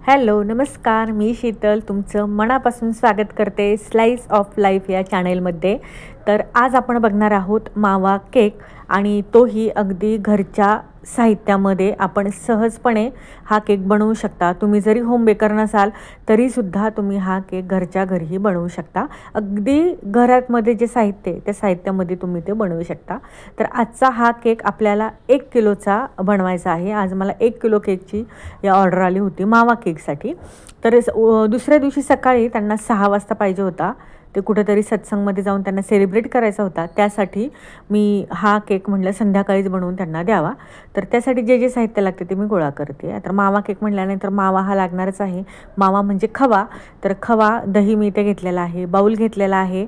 Hello नमस्कार, मी शीतल तुमचं मनापासून स्वागत करते स्लाइस ऑफ लाईफ या चॅनेलमध्ये। तर आज आपण बघणार आहोत मावा केक आणि तोही अगदी घरच्या साहित्यामध्ये आपण सहजपणे हा केक बनवू शकता। तुम्ही जरी होम बेकर नसाल तरीसुद्धा तुम्ही हा केक घरच्या घरीही बनवू शकता। अगदी घरामध्ये जे साहित्य आहे त्या साहित्यामध्ये तुम्ही ते बनवू शकता। तर आजचा हा केक आपल्याला 1 किलोचा बनवायचा आहे। आज मला 1 किलो केकची या ऑर्डर आली होती मावा केकसाठी। तर दुसऱ्या दिवशी सकाळी त्यांना 6 वाजता पाहिजे होता, ते कुठेतरी सत्संगमध्ये जाऊन त्यांना सेलिब्रेट करायचा होता। त्यासाठी मी हा केक म्हटलं संध्याकाळीच बनवून त्यांना द्यावा। तर त्यासाठी जे जे साहित्य लागते ते मी गोळा करते। तर मावा केक म्हटल्यानंतर मावा हा लागणारच आहे। मावा म्हणजे खवा, तर खवा दही मी इथे घेतलेला आहे, बाउल घेतलेला आहे,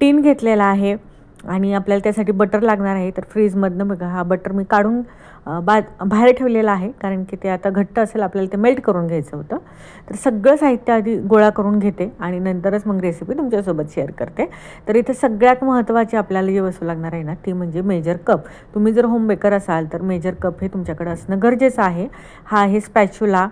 टीन घेतलेला आहे आणि आपल्याला त्यासाठी बटर लागणार आहे। तर फ्रीजमधनं बघा हा बटर मी काढून बाहेर ठेवलेला आहे, कारण की ते आता घट्ट असेल, आपल्याला ते मेल्ट करून घ्यायचं होतं। तर सगळं साहित्य आधी गोळा करून घेते आणि नंतरच मग रेसिपी तुमच्यासोबत शेअर करते। तर इथे सगळ्यात महत्त्वाची आपल्याला जी वस्तू लागणार आहे ना ती म्हणजे मेजर कप। तुम्ही जर होम बेकर असाल तर मेजर कप हे तुमच्याकडे असणं गरजेचं आहे। हा आहे स्पॅच्युला।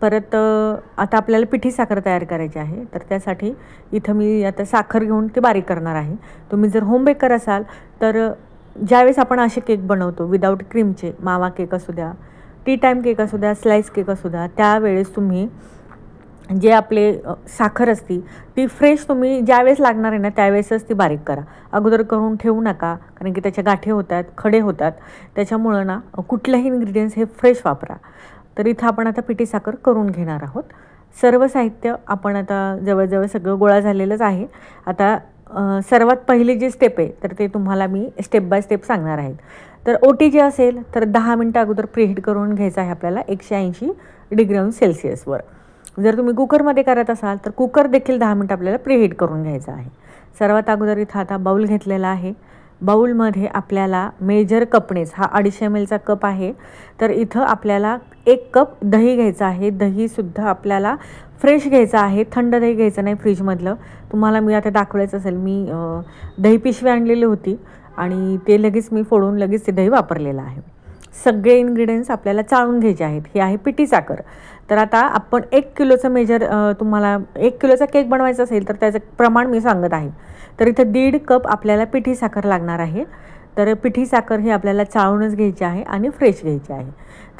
परत आता आपल्याला पिठी साखर तयार करायची आहे, तर त्यासाठी इथं मी आता साखर घेऊन ते बारीक करणार आहे। तुम्ही जर होम बेकर असाल तर ज्यावेळेस आपण असे केक बनवतो विदाऊट क्रीमचे, मावा केक असू द्या, टी टाईम केक असू द्या, स्लाइस केक असू द्या, त्यावेळेस तुम्ही जे आपले साखर असती ती फ्रेश तुम्ही ज्यावेळेस लागणार आहे ना त्यावेळेसच ती बारीक करा। अगोदर करून ठेवू नका, कारण की त्याच्या गाठी होतात, खडे होतात। त्याच्यामुळं ना कुठलंही इन्ग्रेडियंट्स हे फ्रेश वापरा। तर इथं आपण आता पिठी साखर करून घेणार आहोत। सर्व साहित्य आपण आता जवळजवळ सगळं गोळा झालेलंच आहे। आता सर्वात पहिली जी स्टेप आहे तर ते तुम्हाला मी स्टेप बाय स्टेप सांगणार आहे। तर ओटी जे असेल तर 10 मिनटं अगोदर प्रीहीट करून घ्यायचं आहे आपल्याला 180 डिग्री सेल्सिअसवर। जर तुम्ही कुकरमध्ये करत असाल तर कुकर देखील 10 मिनटं आपल्याला प्रीहीट करून घ्यायचं आहे। सर्वात अगोदर इथं आता बाउल घेतलेला आहे। बाउलमध्ये आपल्याला मेजर कपनेच हा 250 ml चा कप आहे। तर इथं आपल्याला 1 कप दही घ्यायचं आहे। दहीसुद्धा आपल्याला फ्रेश घ्यायचं आहे, थंड दही घ्यायचं नाही फ्रीजमधलं। तुम्हाला मी आता दाखवायचं असेल, मी दही पिशवी आणलेली होती आणि ते लगेच मी फोडून लगेच ते दही वापरलेलं आहे। सगळे इन्ग्रेडियंट्स आपल्याला चाळून घ्यायचे आहेत। ही आहे पिठी साखर। तर आता आपण 1 किलोचं मेजर, तुम्हाला 1 किलोचा केक बनवायचा असेल तर त्याचं प्रमाण मी सांगत आहे। तर इथं 1.5 कप आपल्याला पिठी साखर लागणार आहे। तर पिठी साखर ही आपल्याला चाळूनच घ्यायची आहे आणि फ्रेश घ्यायची आहे।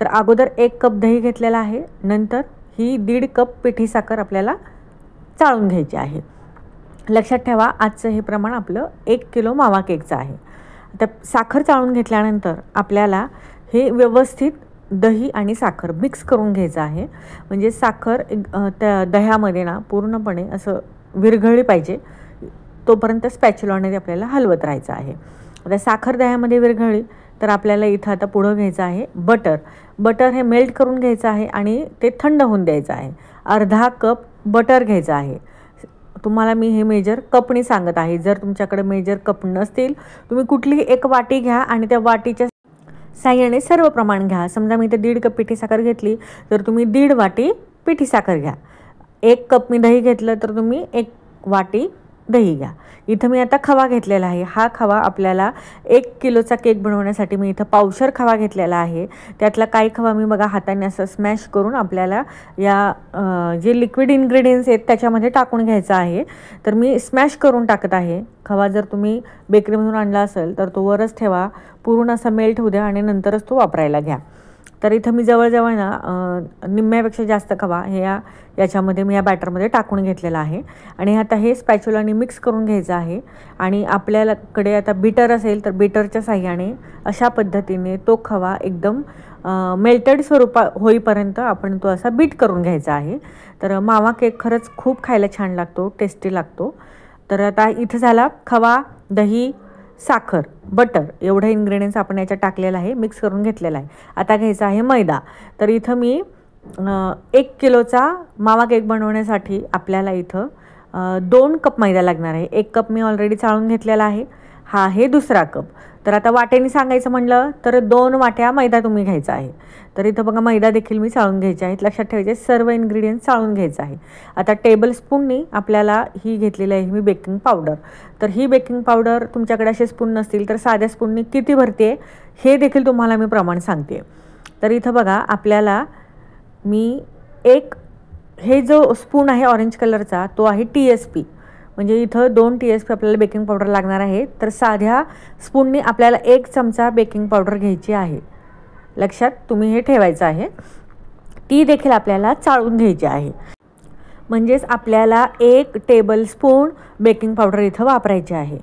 तर अगोदर 1 कप दही घेतलेला आहे, नंतर ही 1.5 कप पिठी साखर आपल्याला चाळून घ्यायची आहे। लक्षात ठेवा आजचं हे प्रमाण आपलं 1 किलो मावा केकचं आहे। आता साखर चाळून घेतल्यानंतर आपल्याला हे व्यवस्थित दही आणि साखर मिक्स करून घ्यायचं आहे। म्हणजे साखर त्या दह्यामध्ये ना पूर्णपणे असं विरघळली पाहिजे, तोपर्यंत स्पॅच्युलाने आपल्याला हलवत राहायचं आहे। आता साखर दह्यामध्ये विरघळली तर आपल्याला इथं आता पुढं घ्यायचं आहे बटर। बटर हे मेल्ट करून घ्यायचं आहे आणि ते थंड होऊन द्यायचं आहे। अर्धा कप बटर घ्यायचं आहे। तुम्हाला मी हे मेजर कपने सांगत आहे। जर तुमच्याकडे मेजर कप नसतील तुम्ही कुठलीही एक वाटी घ्या आणि त्या वाटीच्या साह्याने सर्व प्रमाण घ्या। समजा मी इथे 1.5 कप पिठी साखर घेतली तर तुम्ही 1.5 वाटी पिठी साखर घ्या। 1 कप मी दही घेतलं तर तुम्ही 1 वाटी दही घ्या। इथं मी आता खवा घेतलेला आहे। हा खवा आपल्याला 1 किलोचा केक बनवण्यासाठी मी इथं पावशर खवा घेतलेला आहे। त्यातला काही खवा मी बघा हाताने असं स्मॅश करून आपल्याला या जे लिक्विड इन्ग्रेडियंट्स आहेत त्याच्यामध्ये टाकून घ्यायचं आहे। तर मी स्मॅश करून टाकत आहे। खवा जर तुम्ही बेकरीमधून आणला असेल तर तो वरच ठेवा, पूर्ण असा मेल्ट होऊ द्या आणि नंतरच तो वापरायला घ्या। तर इथं मी जवळजवळ ना निम्म्यापेक्षा जास्त खवा हे याच्यामध्ये मी या बॅटरमध्ये टाकून घेतलेला आहे आणि आता हे स्पॅच्युलाने मिक्स करून घ्यायचं आहे। आणि आपल्याकडे आता बीटर असेल तर बीटरच्या साह्याने अशा पद्धतीने तो खवा एकदम मेल्टेड होईपर्यंत आपण तो असा बीट करून घ्यायचा आहे। तर मावा केक खरंच खूप खायला छान लागतो, टेस्टी लागतो। तर आता इथं झाला खवा, दही, साखर, बटर एवढे इन्ग्रेडियंट्स आपण याच्यात टाकलेलं आहे, मिक्स करून घेतलेला आहे। आता घ्यायचा आहे मैदा। तर इथं मी 1 किलोचा मावा केक बनवण्यासाठी आपल्याला इथं 2 कप मैदा लागणार आहे। 1 कप मी ऑलरेडी चाळून घेतलेला आहे, हा आहे दुसरा कप। तर आता वाट्याने सांगायचं म्हटलं तर 2 वाट्या मैदा तुम्ही घ्यायचा आहे। तर इथं बघा मैदा देखील मी चाळून घ्यायचे आहेत। लक्षात ठेवायचे सर्व इन्ग्रेडियंट्स चाळून घ्यायचं आहे। आता टेबल स्पूननी आपल्याला ही घेतलेली आहे मी बेकिंग पावडर। तर ही बेकिंग पावडर तुमच्याकडे असे स्पून नसतील तर साध्या स्पूननी किती भरते हे देखील तुम्हाला मी प्रमाण सांगते। तर इथं बघा आपल्याला मी एक हे जो स्पून आहे ऑरेंज कलरचा तो आहे TSP, म्हणजे इथं 2 TSP आपल्याला बेकिंग पावडर लागणार आहे. तर साध्या स्पूनने आपल्याला 1 चमचा बेकिंग पावडर घ्यायची आहे. लक्षात तुम्ही हे ठेवायचं आहे. ती देखील आपल्याला चाळून घ्यायची आहे. म्हणजेच आपल्याला 1 टेबलस्पून बेकिंग पावडर इथं वापरायची आहे.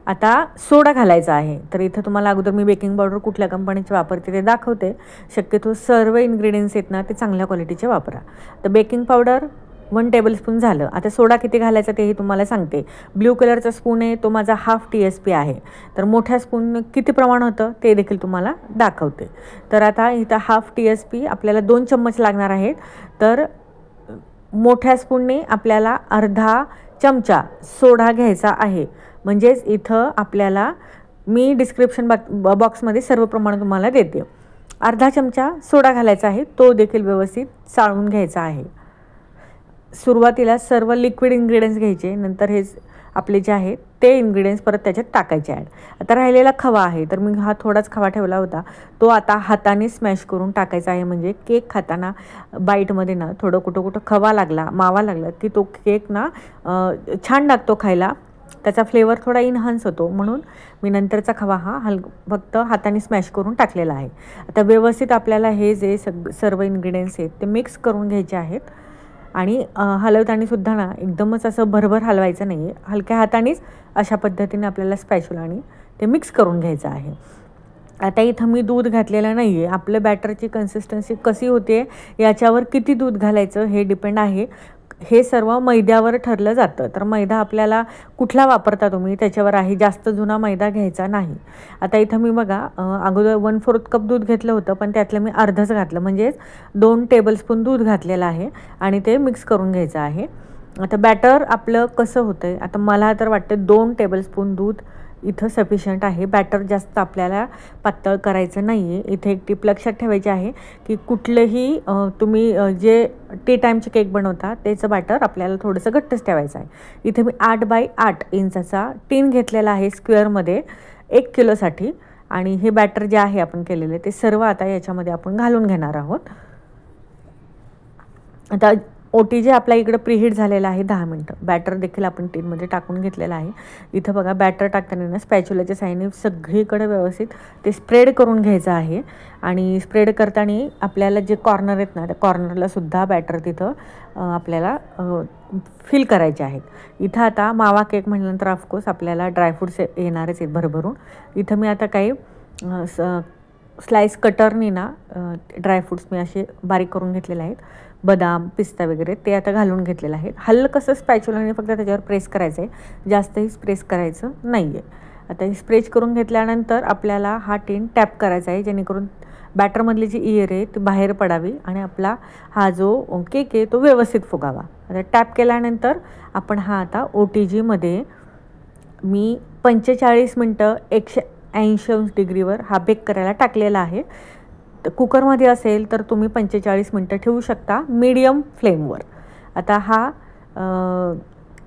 आता सोडा घालायचा आहे. तर इथं तुम्हाला अगोदर मी बेकिंग पावडर कुठल्या कंपनीचे वापरते ते दाखवते. शक्यतो सर्व इन्ग्रेडियंट्स आहेत ना ते चांगल्या क्वालिटीचे वापरा. तर बेकिंग पावडर 1 टेबलस्पून झालं. आता सोडा किती घालायचा तेही तुम्हाला सांगते. ब्ल्यू कलरचा स्पून आहे तो माझा हाफ TSP आहे. तर मोठ्या स्पून किती प्रमाण होतं ते देखील तुम्हाला दाखवते. तर आता इथं हाफ TSP आपल्याला 2 चम्मच लागणार आहेत. तर मोठ्या स्पूनने आपल्याला अर्धा चमचा सोडा घ्यायचा आहे. म्हणजेच इथं आपल्याला मी डिस्क्रिप्शन बॉक्समध्ये सर्व प्रमाण तुम्हाला देते. अर्धा चमचा सोडा घालायचा आहे. तो देखील व्यवस्थित चाळून घ्यायचा आहे. सुरुवातीला सर्व लिक्विड इन्ग्रेडियंट्स घ्यायचे, नंतर हे आपले जे आहेत ते इन्ग्रेडियंट्स परत त्याच्यात टाकायचे ॲड. आता राहिलेला खवा आहे, तर मी हा थोडाच खवा ठेवला होता, तो आता हाताने स्मॅश करून टाकायचा आहे. म्हणजे केक खाताना बाईटमध्ये ना थोडं कुठं खवा लागला, मावा लागला की तो केक ना छान लागतो खायला, त्याचा फ्लेवर थोडा इन्हान्स होतो. म्हणून मी नंतरचा खवा हा फक्त हाताने स्मॅश करून टाकलेला आहे. आता व्यवस्थित आपल्याला हे जे सर्व इन्ग्रेडियंट्स आहेत ते मिक्स करून घ्यायचे आहेत. आणि हलवताना सुद्धा ना एकदमच असं भरभर हलवायचं नाही आहे, हलक्या हातानेच अशा पद्धतीने आपल्याला स्पॅच्युलाने ते मिक्स करून घ्यायचं आहे. आता इथं मी दूध घातलेलं नाही आहे. आपलं बॅटरची कन्सिस्टन्सी कशी होते याच्यावर किती दूध घालायचं हे डिपेंड आहे. हे सर्व मैद्यावर ठरलं जातं. तर मैदा आपल्याला कुठला वापरता तुम्ही त्याच्यावर आहे. जास्त जुना मैदा घ्यायचा नाही. आता इथं मी बघा अगोदर 1/4 कप दूध घेतलं होतं, पण त्यातलं मी अर्धच घातलं, म्हणजेच 2 टेबलस्पून दूध घातलेलं आहे आणि ते मिक्स करून घ्यायचं आहे. आता बॅटर आपलं कसं होतं आहे, आता मला तर वाटतं 2 टेबलस्पून दूध इथं सफिशियंट आहे. बॅटर जास्त आपल्याला पातळ करायचं नाही आहे. इथे एक टिप लक्षात ठेवायची आहे की कुठलंही तुम्ही जे टी टाईमचे केक बनवता त्याचं बॅटर आपल्याला थोडंसं घट्टच ठेवायचं आहे. इथे मी 8x8 इंचाचा टीन घेतलेला आहे स्क्वेअरमध्ये 1 किलोसाठी. आणि हे बॅटर जे आहे आपण केलेलं ते सर्व आता याच्यामध्ये आपण घालून घेणार आहोत. आता OTG आपल्या इकडं प्रीहीट झालेला आहे 10 मिनटं. बॅटर देखील आपण टीनमध्ये टाकून घेतलेलं आहे. इथं बघा बॅटर टाकताना ना स्पॅच्युलाच्या साहाय्याने सगळीकडे व्यवस्थित ते स्प्रेड करून घ्यायचं आहे. आणि स्प्रेड करताना आपल्याला जे कॉर्नर आहेत ना त्या कॉर्नरला सुद्धा बॅटर तिथं आपल्याला फिल करायचे आहेत. इथं आता मावा केक म्हटल्यानंतर ऑफकोर्स आपल्याला ड्रायफ्रूट्स येणारच आहेत भरभरून. इथं मी आता काही स्लाइस कटरनी ना ड्रायफ्रूट्स मी असे बारीक करून घेतलेले आहेत. बदाम, पिस्ता वगैरे ते आता घालून घेतलेलं आहे. हलकसं स्पॅच्युलाने फक्त त्याच्यावर प्रेस करायचं आहे, जास्तही प्रेस करायचं नाही आहे. आता हे स्प्रेच करून घेतल्यानंतर आपल्याला हा टीन टॅप करायचा आहे, जेणेकरून बॅटरमधली जी ईयर आहे ती बाहेर पडावी आणि आपला हा जो केक आहे तो व्यवस्थित फुगावा. आता टॅप केल्यानंतर आपण हा आता OTGमध्ये मी 45 मिनटं 180 डिग्रीवर हा बेक करायला टाकलेला आहे. कुकरमध्ये असेल तर तुम्ही 45 मिनटं ठेवू शकता मीडियम फ्लेमवर. आता हा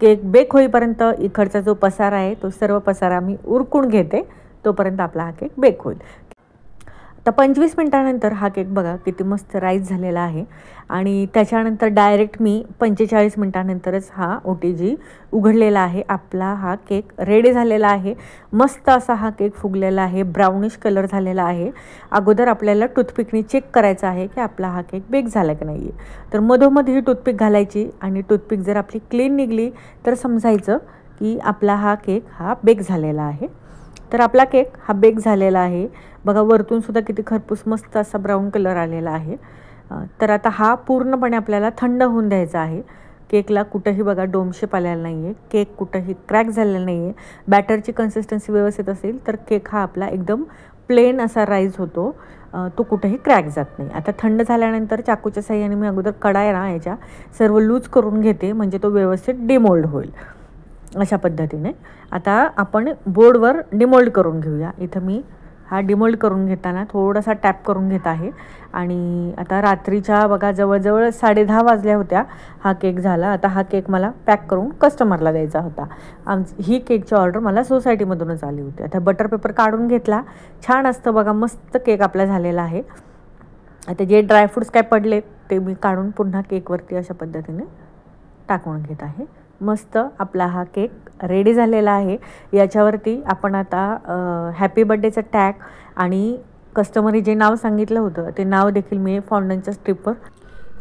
केक बेक होईपर्यंत इकडचा जो पसारा आहे तो सर्व पसारा मी उरकून घेते, तोपर्यंत आपला हा केक बेक होईल. आता 25 मिनटानंतर हा केक बघा किती मस्त राईस झालेला आहे. आणि त्याच्यानंतर डायरेक्ट मी 45 मिनटानंतरच हा OTG उघडलेला आहे. आपला हा केक रेडी झालेला आहे. मस्त असा हा केक फुगलेला आहे, ब्राउनिश कलर झालेला आहे. अगोदर आपल्याला टूथपिकने चेक करायचं आहे की आपला हा केक बेक झाला की नाही आहे. तर मधोमध ही टूथपिक घालायची आणि टूथपिक जर आपली क्लीन निघली तर समजायचं की आपला हा केक हा बेक झालेला आहे. तर आपला केक हा बेक झालेला आहे. बघा वरतून सुद्धा किती खरपूस मस्त असा ब्राऊन कलर आलेला आहे. तर आता हा पूर्णपणे आपल्याला थंड होऊन द्यायचा आहे. केकला कुठंही बघा डोमशेप आलेला नाही आहे, केक कुठंही क्रॅक झालेला नाही आहे. बॅटरची कन्सिस्टन्सी व्यवस्थित असेल तर केक हा आपला एकदम प्लेन असा राईज होतो, तो कुठंही क्रॅक जात नाही. आता थंड झाल्यानंतर चाकूच्या साहाय्याने मी अगोदर कढाई ना याच्या सर्व लूज करून घेते, म्हणजे तो व्यवस्थित डिमोल्ड होईल. अशा पद्धतीने आता आपण बोर्डवर डिमोल्ड करून घेऊया. इथं मी हा डिमोल्ड करून घेताना थोडासा टॅप करून घेत आहे. आणि आता रात्रीच्या बघा जवळजवळ 10:30 वाजल्या होत्या हा केक झाला. आता हा केक मला पॅक करून कस्टमरला द्यायचा होता. ही केकची ऑर्डर मला सोसायटीमधूनच आली होती. आता बटर पेपर काढून घेतला, छान असतं बघा, मस्त केक आपला झालेला आहे. आता जे ड्रायफ्रूट्स काय पडले ते मी काढून पुन्हा केकवरती अशा पद्धतीने टाकून घेत आहे. मस्त आपला हा केक रेडी झालेला आहे. याच्यावरती आपण आता हॅपी बर्थडेचं टॅग आणि कस्टमरने जे नाव सांगितलं होतं ते नाव देखील मी फॉन्डंटच्या स्ट्रिपवर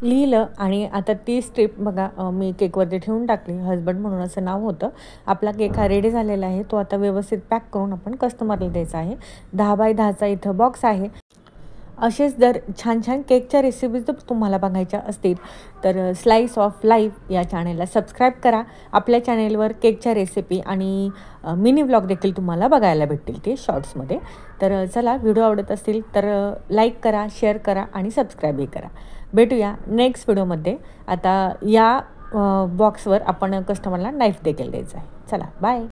लिहिलं आणि आता ती स्ट्रिप बघा मी केकवरती ठेवून टाकली. हजबंड म्हणून असं नाव होतं. आपला केक हा रेडी झालेला आहे. तो आता व्यवस्थित पॅक करून आपण कस्टमरला द्यायचा आहे. 10 बाय 10चा इथं बॉक्स आहे. असेच जर छान छान केकच्या रेसिपीज जर तुम्हाला बघायच्या असतील तर स्लाईस ऑफ लाईफ या चॅनेलला सबस्क्राईब करा. आपल्या चॅनेलवर केकच्या रेसिपी आणि मिनी व्लॉग देखील तुम्हाला बघायला भेटतील ते शॉर्ट्समध्ये. तर चला, व्हिडिओ आवडत असतील तर लाईक करा, शेअर करा आणि सबस्क्राईबही करा. भेटूया नेक्स्ट व्हिडिओमध्ये. आता या बॉक्सवर आपण कस्टमरला नाईफ देखील द्यायचं आहे. चला, बाय.